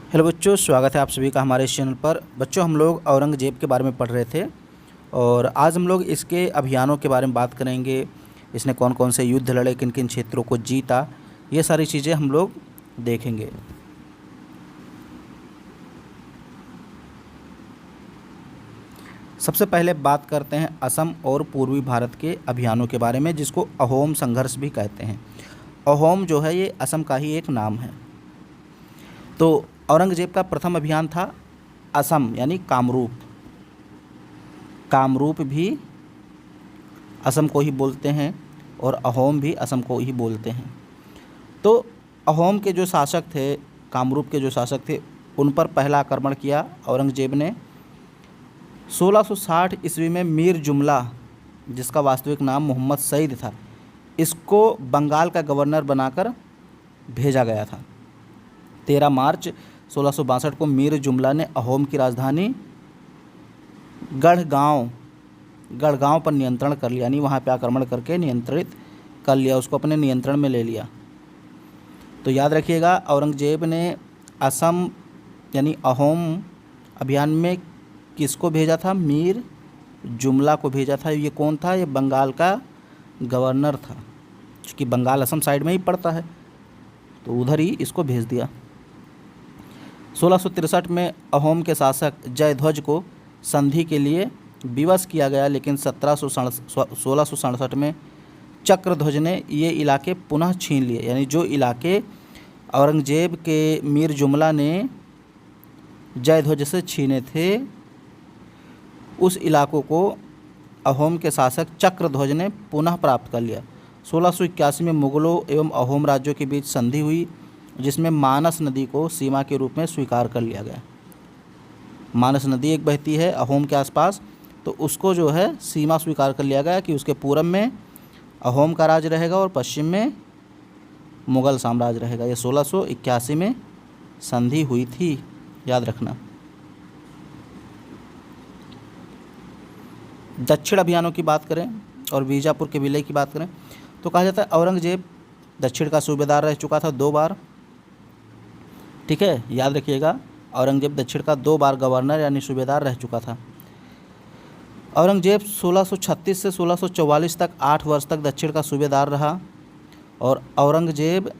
Hello बच्चों, स्वागत है आप सभी का हमारे इस चैनल पर। बच्चों, हम लोग औरंगज़ेब के बारे में पढ़ रहे थे और आज हम लोग इसके अभियानों के बारे में बात करेंगे। इसने कौन कौन से युद्ध लड़े, किन किन क्षेत्रों को जीता, ये सारी चीज़ें हम लोग देखेंगे। सबसे पहले बात करते हैं असम और पूर्वी भारत के अभियानों के बारे में, जिसको अहोम संघर्ष भी कहते हैं। अहोम जो है ये असम का ही एक नाम है। तो औरंगज़ेब का प्रथम अभियान था असम यानी कामरूप। कामरूप भी असम को ही बोलते हैं और अहोम भी असम को ही बोलते हैं। तो अहोम के जो शासक थे, कामरूप के जो शासक थे, उन पर पहला आक्रमण किया औरंगज़ेब ने 1660 ईस्वी में। मीर जुमला, जिसका वास्तविक नाम मोहम्मद सईद था, इसको बंगाल का गवर्नर बनाकर भेजा गया था। 13 मार्च 1662 को मीर जुमला ने अहोम की राजधानी गढ़गांव पर नियंत्रण कर लिया, यानी वहाँ पे आक्रमण करके नियंत्रित कर लिया, उसको अपने नियंत्रण में ले लिया। तो याद रखिएगा, औरंगज़ेब ने असम यानी अहोम अभियान में किसको भेजा था? मीर जुमला को भेजा था। ये कौन था? ये बंगाल का गवर्नर था, क्योंकि बंगाल असम साइड में ही पड़ता है, तो उधर ही इसको भेज दिया। 1663 में अहोम के शासक जयध्वज को संधि के लिए विवश किया गया, लेकिन 1667 में चक्रध्वज ने ये इलाके पुनः छीन लिए। यानी जो इलाके औरंगज़ेब के मीर जुमला ने जयध्वज से छीने थे, उस इलाकों को अहोम के शासक चक्रध्वज ने पुनः प्राप्त कर लिया। 1681 में मुग़लों एवं अहोम राज्यों के बीच संधि हुई, जिसमें मानस नदी को सीमा के रूप में स्वीकार कर लिया गया। मानस नदी एक बहती है अहोम के आसपास, तो उसको जो है सीमा स्वीकार कर लिया गया कि उसके पूरब में अहोम का राज रहेगा और पश्चिम में मुग़ल साम्राज्य रहेगा। ये 1681 में संधि हुई थी, याद रखना। दक्षिण अभियानों की बात करें और बीजापुर के विलय की बात करें तो कहा जाता है औरंगज़ेब दक्षिण का सूबेदार रह चुका था 2 बार। ठीक है, याद रखिएगा, औरंगज़ेब दक्षिण का 2 बार गवर्नर यानी सूबेदार रह चुका था। औरंगज़ेब 1636 से 1644 तक 8 वर्ष तक दक्षिण का सूबेदार रहा। और औरंगज़ेब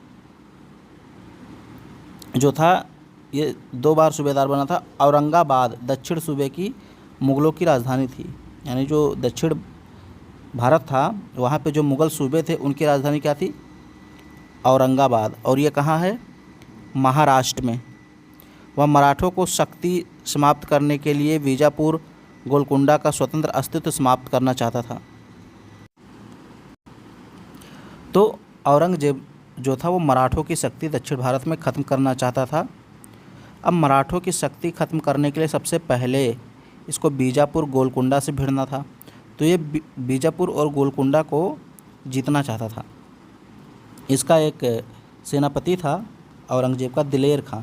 जो था ये 2 बार सूबेदार बना था। औरंगाबाद दक्षिण सूबे की मुग़लों की राजधानी थी, यानी जो दक्षिण भारत था वहाँ पे जो मुग़ल सूबे थे उनकी राजधानी क्या थी? औरंगाबाद। और ये कहाँ है? महाराष्ट्र में। वह मराठों को शक्ति समाप्त करने के लिए बीजापुर गोलकुंडा का स्वतंत्र अस्तित्व समाप्त करना चाहता था। तो औरंगज़ेब जो था वो मराठों की शक्ति दक्षिण भारत में ख़त्म करना चाहता था। अब मराठों की शक्ति ख़त्म करने के लिए सबसे पहले इसको बीजापुर गोलकुंडा से भिड़ना था। तो ये बीजापुर और गोलकुंडा को जीतना चाहता था। इसका एक सेनापति था औरंगज़ेब का, दिलेर खां।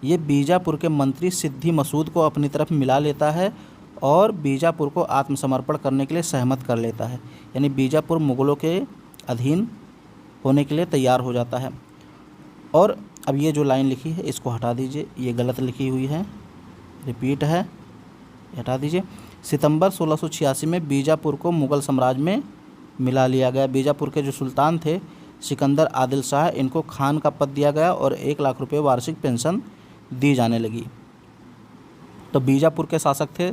ये बीजापुर के मंत्री सिद्दी मसूद को अपनी तरफ मिला लेता है और बीजापुर को आत्मसमर्पण करने के लिए सहमत कर लेता है, यानी बीजापुर मुग़लों के अधीन होने के लिए तैयार हो जाता है। और अब ये जो लाइन लिखी है इसको हटा दीजिए, ये गलत लिखी हुई है, रिपीट है, हटा दीजिए। सितंबर 1686 में बीजापुर को मुग़ल साम्राज्य में मिला लिया गया। बीजापुर के जो सुल्तान थे सिकंदर आदिल शाह, इनको खान का पद दिया गया और 1 लाख रुपये वार्षिक पेंशन दी जाने लगी। तो बीजापुर के शासक थे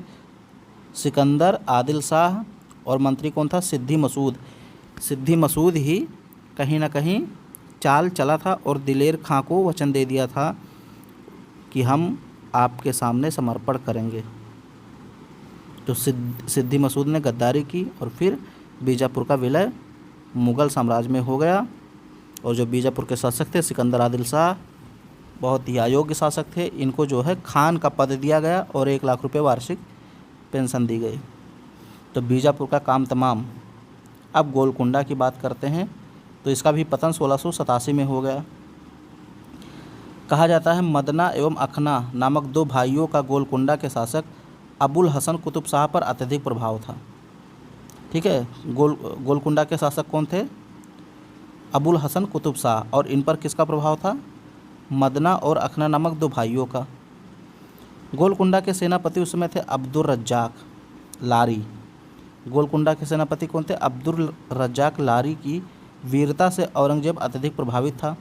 सिकंदर आदिल शाह और मंत्री कौन था? सिद्दी मसूद। सिद्दी मसूद ही कहीं ना कहीं चाल चला था और दिलेर खां को वचन दे दिया था कि हम आपके सामने समर्पण करेंगे। तो सिद्दी मसूद ने गद्दारी की और फिर बीजापुर का विलय मुग़ल साम्राज्य में हो गया। और जो बीजापुर के शासक थे सिकंदर आदिल शाह, बहुत ही अयोग्य शासक थे, इनको जो है खान का पद दिया गया और 1 लाख रुपये वार्षिक पेंशन दी गई। तो बीजापुर का काम तमाम। अब गोलकुंडा की बात करते हैं तो इसका भी पतन 1687 में हो गया। कहा जाता है मदना एवं अखना नामक 2 भाइयों का गोलकुंडा के शासक अबुल हसन कुतुब शाह पर अत्यधिक प्रभाव था। ठीक है, गोलकुंडा के शासक कौन थे? अबुल हसन कुतुब शाह। और इन पर किसका प्रभाव था? मदना और अखना नामक 2 भाइयों का। गोलकुंडा के सेनापति उस समय थे अब्दुल रज्जाक लारी। गोलकुंडा के सेनापति कौन थे? अब्दुल रज्जाक लारी की वीरता से औरंगजेब अत्यधिक प्रभावित था।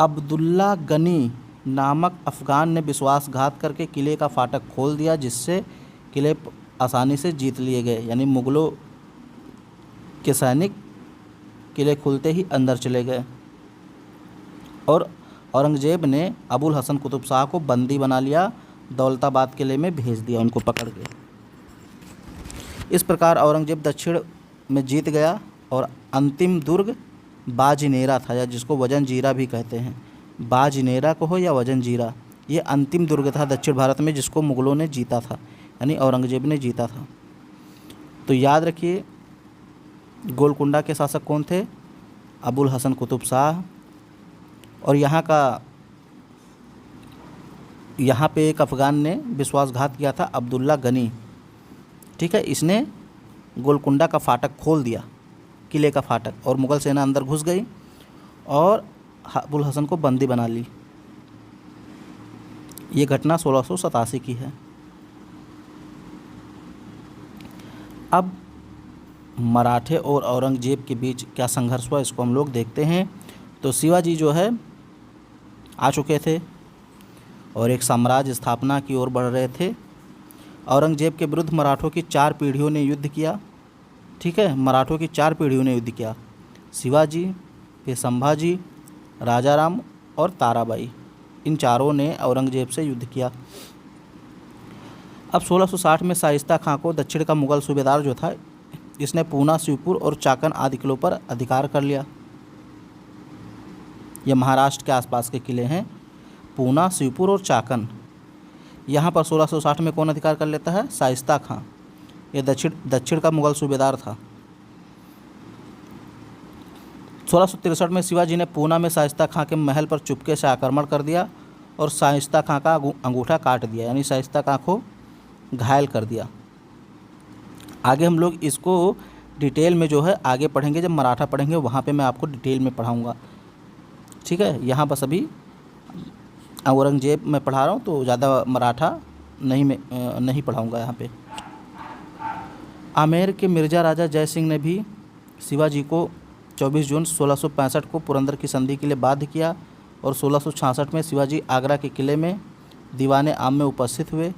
अब्दुल्ला गनी नामक अफगान ने विश्वासघात करके किले का फाटक खोल दिया, जिससे किले आसानी से जीत लिए गए। यानी मुगलों के सैनिक किले खुलते ही अंदर चले गए और औरंगजेब ने अबुल हसन कुतुब शाह को बंदी बना लिया, दौलताबाद किले में भेज दिया उनको पकड़ के। इस प्रकार औरंगजेब दक्षिण में जीत गया और अंतिम दुर्ग बाजिनेरा था, या जिसको वजनजीरा भी कहते हैं। बाजिनेरा को हो या वजनजीरा, ये अंतिम दुर्ग था दक्षिण भारत में जिसको मुगलों ने जीता था, यानी औरंगजेब ने जीता था। तो याद रखिए गोलकुंडा के शासक कौन थे? अबुल हसन कुतुब शाह। और यहाँ पे एक अफ़गान ने विश्वासघात किया था, अब्दुल्ला गनी। ठीक है, इसने गोलकुंडा का फाटक खोल दिया, किले का फाटक, और मुग़ल सेना अंदर घुस गई और अबुल हसन को बंदी बना ली। ये घटना 1687 की है। अब मराठे और औरंगजेब के बीच क्या संघर्ष हुआ इसको हम लोग देखते हैं। तो शिवाजी जो है आ चुके थे और एक साम्राज्य स्थापना की ओर बढ़ रहे थे। औरंगजेब के विरुद्ध मराठों की 4 पीढ़ियों ने युद्ध किया। ठीक है, मराठों की 4 पीढ़ियों ने युद्ध किया। शिवाजी, फिर संभाजी, राजाराम और ताराबाई, इन चारों ने औरंगजेब से युद्ध किया। अब 1660 में शाइस्ता खां को दक्षिण का मुग़ल सूबेदार जो था, इसने पूना, शिवपुर और चाकन आदि किलों पर अधिकार कर लिया। ये महाराष्ट्र के आसपास के किले हैं, पूना, शिवपुर और चाकन। यहाँ पर 1660 में कौन अधिकार कर लेता है? शाइस्ता खां। ये दक्षिण का मुग़ल सूबेदार था। 1663 में शिवाजी ने पूना में शाइस्ता खां के महल पर चुपके से आक्रमण कर दिया और शाइस्ता खां का अंगूठा काट दिया, यानी शाइस्ता खां को घायल कर दिया। आगे हम लोग इसको डिटेल में जो है आगे पढ़ेंगे, जब मराठा पढ़ेंगे वहाँ पे मैं आपको डिटेल में पढ़ाऊँगा। ठीक है, यहाँ बस अभी औरंगजेब मैं पढ़ा रहा हूँ तो ज़्यादा मराठा नहीं पढ़ाऊँगा यहाँ पे। आमेर के मिर्ज़ा राजा जय सिंह ने भी शिवाजी को 24 जून 1665 को पुरंदर की संधि के लिए बाध्य किया और 1666 में शिवाजी आगरा के किले में दीवाने आम में उपस्थित हुए,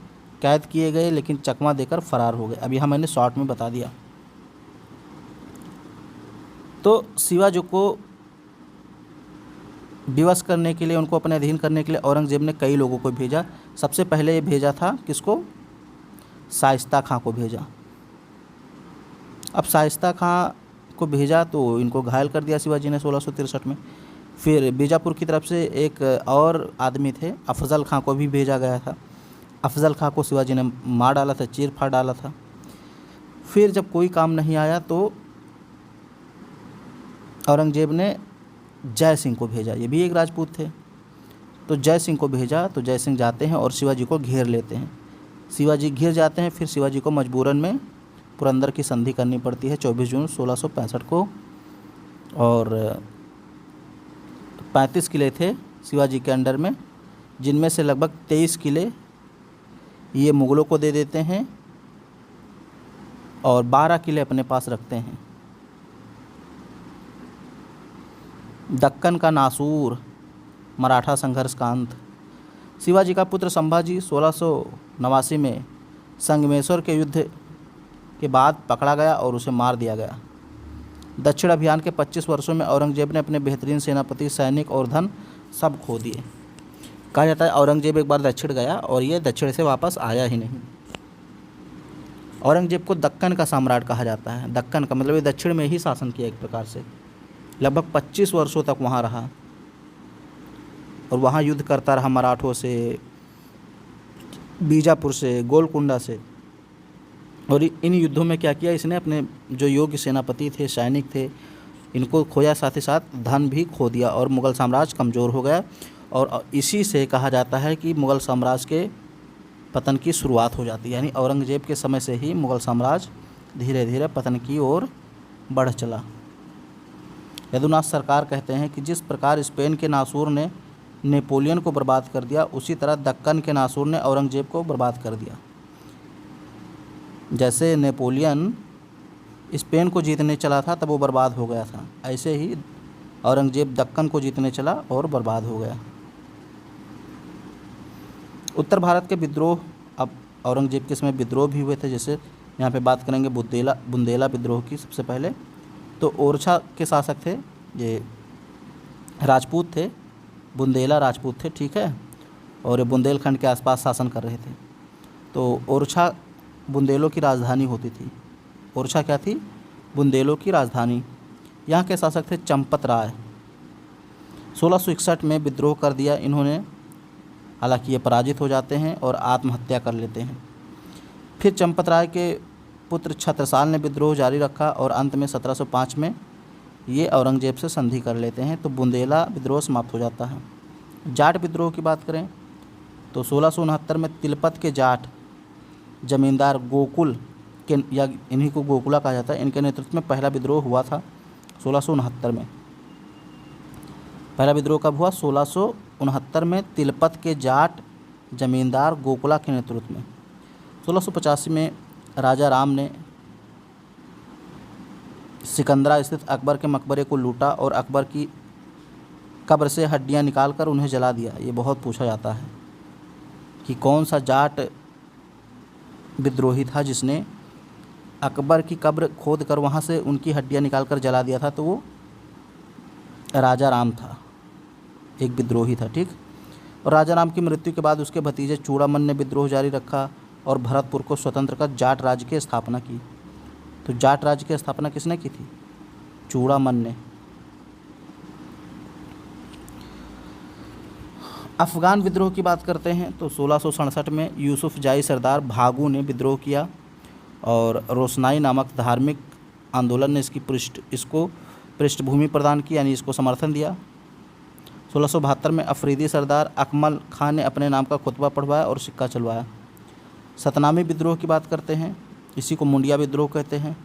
कैद किए गए लेकिन चकमा देकर फरार हो गए। अब यहाँ मैंने शॉर्ट में बता दिया। तो शिवाजी को विवश करने के लिए, उनको अपने अधीन करने के लिए औरंगजेब ने कई लोगों को भेजा। सबसे पहले ये भेजा था किसको? शाइस्ता खां को भेजा। अब शाइस्ता खां को भेजा तो इनको घायल कर दिया शिवाजी ने 1663 में। फिर बीजापुर की तरफ से एक और आदमी थे, अफजल खां को भी भेजा गया था। अफजल खां को शिवाजी ने मार डाला था, चीर फाड़ डाला था। फिर जब कोई काम नहीं आया तो औरंगजेब ने जय सिंह को भेजा, ये भी एक राजपूत थे। तो जय सिंह को भेजा तो जय सिंह जाते हैं और शिवाजी को घेर लेते हैं। शिवाजी घिर जाते हैं। फिर शिवाजी को मजबूरन में पुरंदर की संधि करनी पड़ती है 24 जून 1665 को। और 35 किले थे शिवाजी के अंडर में, जिनमें से लगभग 23 किले ये मुग़लों को दे देते हैं और 12 किले अपने पास रखते हैं। दक्कन का नासूर, मराठा संघर्ष का अंत। शिवाजी का पुत्र संभाजी 1689 में संगमेश्वर के युद्ध के बाद पकड़ा गया और उसे मार दिया गया। दक्षिण अभियान के 25 वर्षों में औरंगजेब ने अपने बेहतरीन सेनापति, सैनिक और धन सब खो दिए। कहा जाता है औरंगजेब एक बार दक्षिण गया और ये दक्षिण से वापस आया ही नहीं। औरंगजेब को दक्कन का सम्राट कहा जाता है। दक्कन का मतलब ये दक्षिण में ही शासन किया एक प्रकार से, लगभग 25 वर्षों तक वहाँ रहा और वहाँ युद्ध करता रहा मराठों से, बीजापुर से, गोलकुंडा से। और इन युद्धों में क्या किया इसने? अपने जो योग्य सेनापति थे, सैनिक थे, इनको खोया, साथ ही साथ धन भी खो दिया और मुग़ल साम्राज्य कमज़ोर हो गया। और इसी से कहा जाता है कि मुग़ल साम्राज्य के पतन की शुरुआत हो जाती है। यानी औरंगजेब के समय से ही मुग़ल साम्राज्य धीरे धीरे पतन की ओर बढ़ चला। यदुनाथ सरकार कहते हैं कि जिस प्रकार स्पेन के नासूर ने नेपोलियन को बर्बाद कर दिया, उसी तरह दक्कन के नासूर ने औरंगजेब को बर्बाद कर दिया। जैसे नेपोलियन स्पेन को जीतने चला था तब वो बर्बाद हो गया था, ऐसे ही औरंगजेब दक्कन को जीतने चला और बर्बाद हो गया। उत्तर भारत के विद्रोह, अब औरंगजेब के समय विद्रोह भी हुए थे। जैसे यहाँ पे बात करेंगे बुंदेला विद्रोह की। सबसे पहले तो ओरछा के शासक थे, ये राजपूत थे, बुंदेला राजपूत थे, ठीक है, और ये बुंदेलखंड के आसपास शासन कर रहे थे। तो ओरछा बुंदेलों की राजधानी होती थी। ओरछा क्या थी? बुंदेलों की राजधानी। यहाँ के शासक थे चंपत राय। 1661 में विद्रोह कर दिया इन्होंने, हालांकि ये पराजित हो जाते हैं और आत्महत्या कर लेते हैं। फिर चंपत राय के पुत्र छत्रसाल ने विद्रोह जारी रखा और अंत में 1705 में ये औरंगजेब से संधि कर लेते हैं, तो बुंदेला विद्रोह समाप्त हो जाता है। जाट विद्रोह की बात करें तो 1669 में तिलपत के जाट जमींदार गोकुल के, या इन्हीं को गोकुला कहा जाता है, इनके नेतृत्व में पहला विद्रोह हुआ था 1669 में। पहला विद्रोह कब हुआ? 1669 में तिलपत के जाट जमींदार गोकुला के नेतृत्व में। 1685 में राजा राम ने सिकंदरा स्थित अकबर के मकबरे को लूटा और अकबर की कब्र से हड्डियां निकालकर उन्हें जला दिया। ये बहुत पूछा जाता है कि कौन सा जाट विद्रोही था जिसने अकबर की कब्र खोद कर वहाँ से उनकी हड्डियां निकालकर जला दिया था। तो वो राजा राम था, एक विद्रोही था, ठीक। और राजा राम की मृत्यु के बाद उसके भतीजे चूड़ामन ने विद्रोह जारी रखा और भरतपुर को स्वतंत्र कर जाट राज्य की स्थापना की। तो जाट राज्य की स्थापना किसने की थी? चूड़ामन ने। अफ़गान विद्रोह की बात करते हैं तो 1667 में यूसुफ जाई सरदार भागू ने विद्रोह किया और रोशनाई नामक धार्मिक आंदोलन ने इसको पृष्ठभूमि प्रदान की, यानी इसको समर्थन दिया। 1672 में अफरीदी सरदार अकमल खान ने अपने नाम का खुतबा पढ़वाया और सिक्का चलवाया। सतनामी विद्रोह की बात करते हैं, इसी को मुंडिया विद्रोह कहते हैं।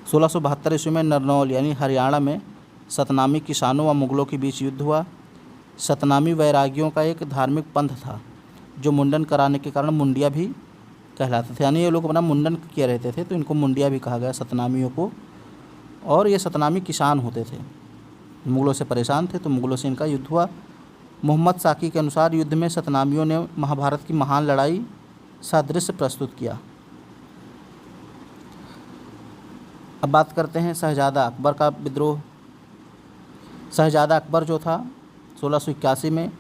1672 ईस्वी में नरनौल यानी हरियाणा में सतनामी किसानों व मुगलों के बीच युद्ध हुआ। सतनामी वैरागियों का एक धार्मिक पंथ था जो मुंडन कराने के कारण मुंडिया भी कहलाते थे, यानी ये लोग अपना मुंडन किए रहते थे तो इनको मुंडिया भी कहा गया, सतनामियों को। और ये सतनामी किसान होते थे, मुगलों से परेशान थे तो मुगलों से इनका युद्ध हुआ। मोहम्मद साकी के अनुसार युद्ध में सतनामियों ने महाभारत की महान लड़ाई सादृश्य प्रस्तुत किया। अब बात करते हैं शहजादा अकबर का विद्रोह। शहजादा अकबर जो था 1681 में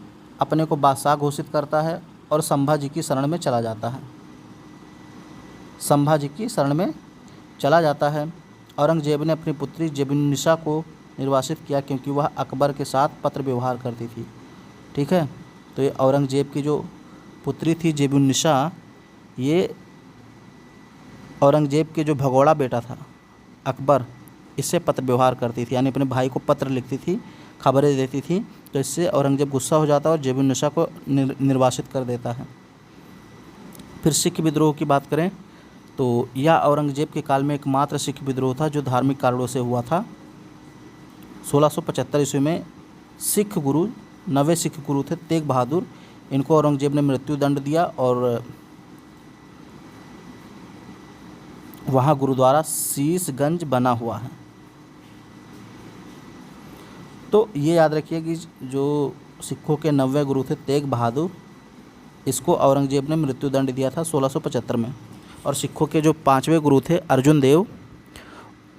अपने को बादशाह घोषित करता है और संभाजी की शरण में चला जाता है। संभाजी की शरण में चला जाता है। औरंगजेब ने अपनी पुत्री जेबुन्निसा को निर्वासित किया क्योंकि वह अकबर के साथ पत्र व्यवहार करती थी, ठीक है। तो ये औरंगजेब की जो पुत्री थी जेबुन्निसा, ये औरंगजेब के जो भगोड़ा बेटा था अकबर, इससे पत्र व्यवहार करती थी, यानी अपने भाई को पत्र लिखती थी, खबरें देती थी। तो इससे औरंगजेब गुस्सा हो जाता है और जेबुन्निसा को निर्वासित कर देता है। फिर सिख विद्रोह की बात करें तो यह औरंगजेब के काल में एकमात्र सिख विद्रोह था जो धार्मिक कारणों से हुआ था। 1675 ईस्वी में सिख गुरु, 90 सिख गुरु थे तेग बहादुर, इनको औरंगजेब ने मृत्यु दंड दिया और वहाँ गुरुद्वारा शीशगंज बना हुआ है। तो ये याद रखिए कि जो सिखों के 90 गुरु थे तेग बहादुर, इसको औरंगजेब ने मृत्यु दंड दिया था 1675 में। और सिखों के जो 5वें गुरु थे अर्जुन देव,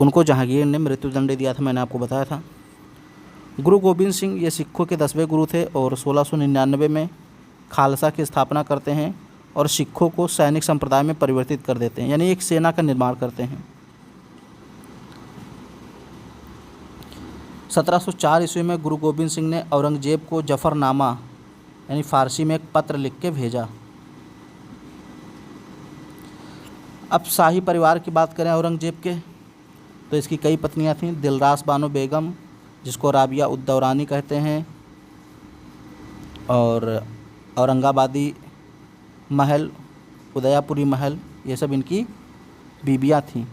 उनको जहांगीर ने मृत्यु दंड दिया था, मैंने आपको बताया था। गुरु गोबिंद सिंह ये सिखों के 10वें गुरु थे और 1699 में खालसा की स्थापना करते हैं और सिखों को सैनिक संप्रदाय में परिवर्तित कर देते हैं, यानी एक सेना का निर्माण करते हैं। 1704 ईस्वी में गुरु गोबिंद सिंह ने औरंगजेब को जफरनामा यानी फ़ारसी में एक पत्र लिख के भेजा। अब शाही परिवार की बात करें औरंगजेब के तो इसकी कई पत्नियां थीं। दिलरास बानो बेगम, जिसको राबिया उद्दौरानी कहते हैं, और औरंगाबादी महल, उदयपुरी महल, ये सब इनकी बीबियां थीं।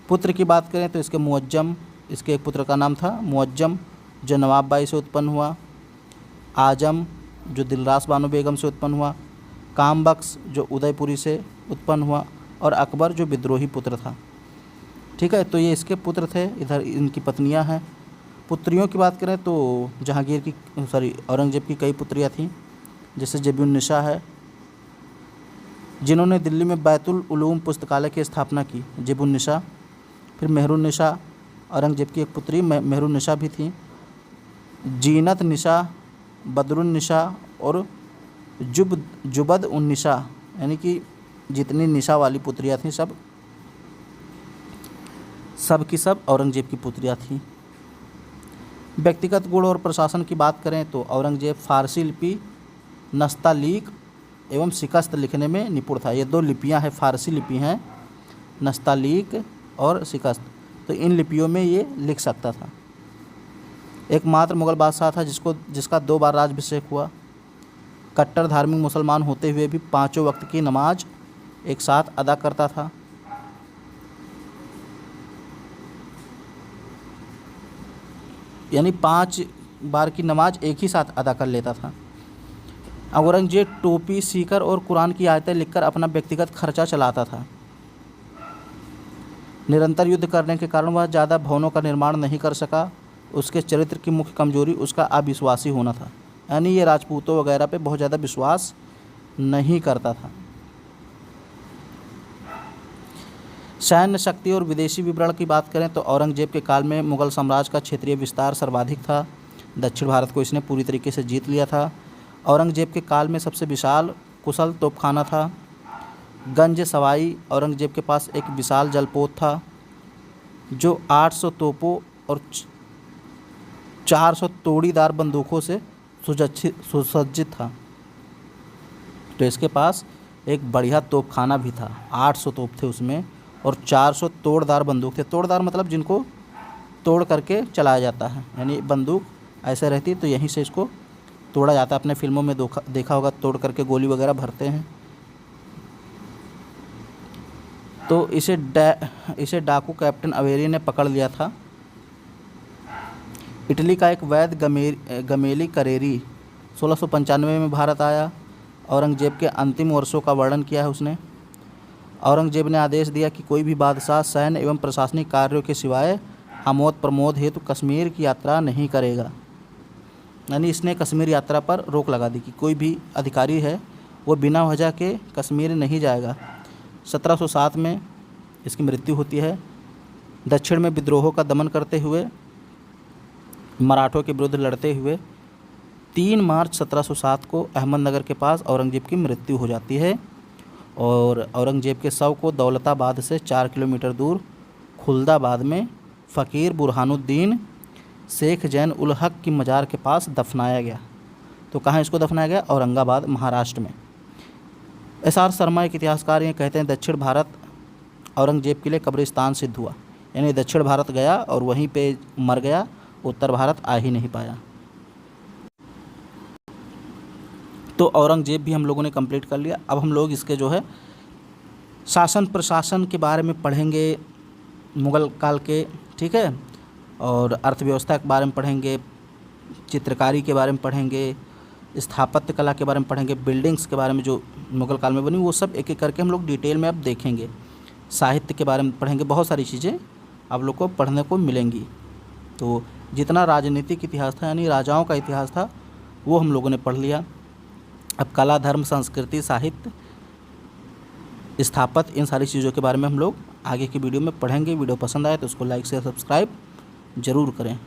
पुत्र की बात करें तो इसके मुअज्जम, इसके एक पुत्र का नाम था मुअज्जम जो नवाब बाई से उत्पन्न हुआ। आजम जो दिलरास बानो बेगम से उत्पन्न हुआ, कामबख्श जो उदयपुरी से उत्पन्न हुआ, और अकबर जो विद्रोही पुत्र था। ठीक है, तो ये इसके पुत्र थे। इधर इनकी पत्नियां हैं। पुत्रियों की बात करें तो औरंगज़ेब की कई पुत्रियां थीं, जैसे जेबुन्निसा है, जिन्होंने दिल्ली में बैतुल उलूम पुस्तकालय की स्थापना की, जेबुन्निसा। फिर मेहरुन्निसा, औरंगज़ेब की एक पुत्री मेहरुन्निसा भी थी। जीनत निसा, बदरुन्निसा और जुबद उन्निसा, यानी कि जितनी निशा वाली पुत्रियां थीं सब की सब औरंगज़ेब की पुत्रियां थीं। व्यक्तिगत गुण और प्रशासन की बात करें तो औरंगज़ेब फ़ारसी लिपि, नस्तालीक एवं शिकस्त लिखने में निपुण था। ये 2 लिपियां हैं, फ़ारसी लिपि हैं, नस्तालीक और शिकस्त। तो इन लिपियों में ये लिख सकता था। एकमात्र मुग़ल बादशाह था जिसका 2 बार राज्याभिषेक हुआ। कट्टर धार्मिक मुसलमान होते हुए भी 5 वक्त की नमाज एक साथ अदा करता था। यानी 5 बार की नमाज एक ही साथ अदा कर लेता था। औरंगज़ेब टोपी, सीकर और कुरान की आयतें लिखकर अपना व्यक्तिगत खर्चा चलाता था। निरंतर युद्ध करने के कारण वह ज़्यादा भवनों का निर्माण नहीं कर सका। उसके चरित्र की मुख्य कमजोरी उसका अविश्वासी होना था, यानी ये राजपूतों वगैरह पे बहुत ज़्यादा विश्वास नहीं करता था। सैन्य शक्ति और विदेशी विवरण की बात करें तो औरंगज़ेब के काल में मुग़ल साम्राज्य का क्षेत्रीय विस्तार सर्वाधिक था। दक्षिण भारत को इसने पूरी तरीके से जीत लिया था। औरंगज़ेब के काल में सबसे विशाल कुशल तोपखाना था। गंज सवाई औरंगज़ेब के पास एक विशाल जलपोत था जो 800 तोपों और 400 तोड़ीदार बंदूकों से सुसज्जित था। तो इसके पास एक बढ़िया तोपखाना भी था। 800 तोप थे उसमें और 400 तोड़दार बंदूक थे। तोड़दार मतलब जिनको तोड़ करके चलाया जाता है, यानी बंदूक ऐसे रहती तो यहीं से इसको तोड़ा जाता है। अपने फिल्मों में देखा होगा, तोड़ करके गोली वगैरह भरते हैं। तो इसे डाकू कैप्टन अवेरी ने पकड़ लिया था। इटली का एक वैद्य गमेली करेरी 1695 में भारत आया। औरंगज़ेब के अंतिम वर्षों का वर्णन किया है उसने। औरंगज़ेब ने आदेश दिया कि कोई भी बादशाह सैन्य एवं प्रशासनिक कार्यों के सिवाय आमोद प्रमोद हेतु कश्मीर की यात्रा नहीं करेगा। यानी इसने कश्मीर यात्रा पर रोक लगा दी कि कोई भी अधिकारी है वो बिना वजह के कश्मीर नहीं जाएगा। 1707 में इसकी मृत्यु होती है। दक्षिण में विद्रोहों का दमन करते हुए, मराठों के विरुद्ध लड़ते हुए 3 मार्च 1707 को अहमदनगर के पास औरंगज़ेब की मृत्यु हो जाती है। और औरंगज़ेब के शव को दौलताबाद से 4 किलोमीटर दूर खुलदाबाद में फ़कीर बुरहानुद्दीन शेख जैन उल हक की मज़ार के पास दफनाया गया। तो कहाँ इसको दफनाया गया? औरंगाबाद, महाराष्ट्र में। एस.आर. शर्मा एक इतिहासकार ये कहते हैं दक्षिण भारत औरंगज़ेब के लिए कब्रिस्तान सिद्ध हुआ, यानी दक्षिण भारत गया और वहीं पे मर गया, उत्तर भारत आ ही नहीं पाया। तो औरंगज़ेब भी हम लोगों ने कंप्लीट कर लिया। अब हम लोग इसके जो है शासन प्रशासन के बारे में पढ़ेंगे, मुग़ल काल के, ठीक है, और अर्थव्यवस्था के बारे में पढ़ेंगे, चित्रकारी के बारे में पढ़ेंगे, स्थापत्य कला के बारे में पढ़ेंगे, बिल्डिंग्स के बारे में जो मुग़ल काल में बनी वो सब एक एक करके हम लोग डिटेल में अब देखेंगे। साहित्य के बारे में पढ़ेंगे, बहुत सारी चीज़ें आप लोग को पढ़ने को मिलेंगी। तो जितना राजनीतिक इतिहास था, यानी राजाओं का इतिहास था, वो हम लोगों ने पढ़ लिया। अब कला, धर्म, संस्कृति, साहित्य, स्थापत्य, इन सारी चीज़ों के बारे में हम लोग आगे की वीडियो में पढ़ेंगे। वीडियो पसंद आए तो उसको लाइक शेयर सब्सक्राइब ज़रूर करें।